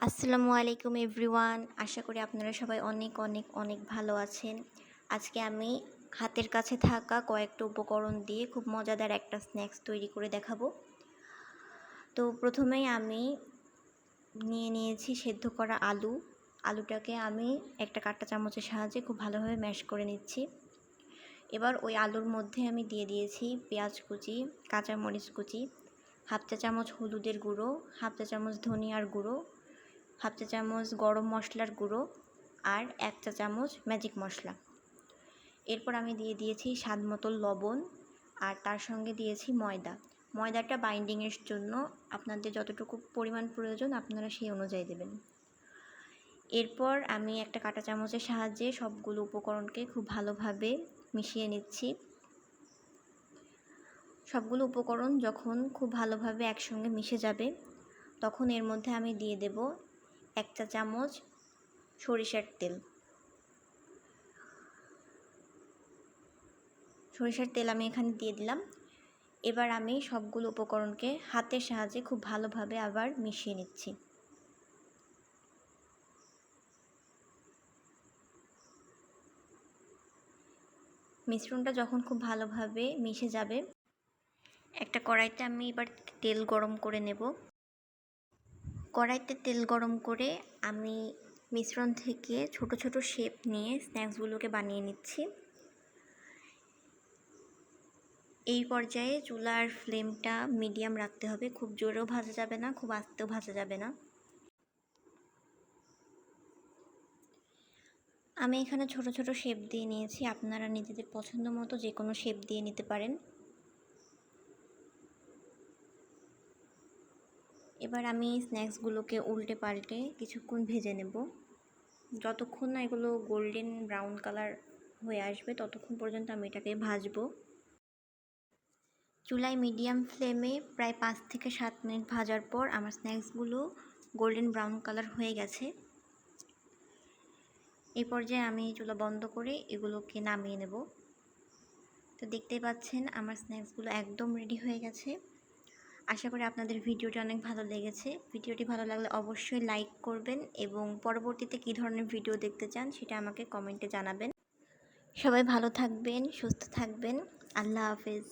আসসালামু আলাইকুম এভরিওয়ান। আশা করি আপনারা সবাই অনেক অনেক অনেক ভালো আছেন। আজকে আমি হাতের কাছে থাকা কয়েকটা উপকরণ দিয়ে খুব মজাদার একটা স্ন্যাক্স তৈরি করে দেখাবো। তো প্রথমেই আমি নিয়েছি সেদ্ধ করা আলু। আলুটাকে আমি একটা কাঁটা চামচের সাহায্যে খুব ভালোভাবে ম্যাশ করে নিচ্ছি। এবার ওই আলুর মধ্যে আমি দিয়ে দিয়েছি পেঁয়াজ কুচি, কাঁচামরিচ কুচি, হাফ চা চামচ হলুদের গুঁড়ো, হাফ চা চামচ ধনিয়ার গুঁড়ো, হাফ চা চামচ গরম মশলার গুঁড়ো আর 1 চা চামচ ম্যাজিক মশলা। এরপর আমি দিয়ে দিয়েছি স্বাদ মতো লবণ আর তার সঙ্গে দিয়েছি ময়দা। ময়দাটা বাইন্ডিংয়ের জন্য আপনাদের যতটুকু পরিমাণ প্রয়োজন আপনারা সেই অনুযায়ী দেবেন। এরপর আমি একটা কাঁটা চামচের সাহায্যে সবগুলো উপকরণকে খুব ভালোভাবে মিশিয়ে নিচ্ছি। সবগুলো উপকরণ যখন খুব ভালোভাবে একসঙ্গে মিশে যাবে তখন এর মধ্যে আমি দিয়ে দেব 1 চা চামচ সরিষার তেল। সরিষার তেল আমি এখানে দিয়ে দিলাম। এবার আমি সবগুলো উপকরণকে হাতের সাহায্যে খুব ভালোভাবে আবার মিশিয়ে নিচ্ছি। মিশ্রণটা যখন খুব ভালোভাবে মিশে যাবে একটা কড়াইতে আমি এবার তেল গরম করে নেব। কড়াইতে তেল গরম করে আমি মিশ্রণ থেকে ছোট ছোট শেপ নিয়ে স্ন্যাক্সগুলোকে বানিয়ে নিচ্ছি। এই পর্যায়ে চুলার ফ্লেমটা মিডিয়াম রাখতে হবে, খুব জোরেও ভাজা যাবে না, খুব আস্তেও ভাজা যাবে না। আমি এখানে ছোট ছোট শেপ দিয়ে নিয়েছি, আপনারা নিজেদের পছন্দ মতো যে কোনো শেপ দিয়ে নিতে পারেন। এবার আমি স্ন্যাক্সগুলোকে উল্টে পাল্টে কিছুক্ষণ ভেজে নেব। যতক্ষণ না এগুলো গোল্ডেন ব্রাউন কালার হয়ে আসবে ততক্ষণ পর্যন্ত আমি এটাকে ভাজবো। চুলায় মিডিয়াম ফ্লেমে প্রায় 5 থেকে 7 মিনিট ভাজার পর আমার স্ন্যাক্সগুলো গোল্ডেন ব্রাউন কালার হয়ে গেছে। এই পর্যায়ে আমি চুলা বন্ধ করে এগুলোকে নামিয়ে নেব। তো দেখতেই পাচ্ছেন আমার স্ন্যাক্সগুলো একদম রেডি হয়ে গেছে। আশা করি আপনাদের ভিডিওটি অনেক ভালো লেগেছে। ভিডিওটি ভালো লাগলে অবশ্যই লাইক করবেন এবং পরবর্তীতে কী ধরনের ভিডিও দেখতে চান সেটা আমাকে কমেন্টে জানাবেন। সবাই ভালো থাকবেন, সুস্থ থাকবেন। আল্লাহ হাফেজ।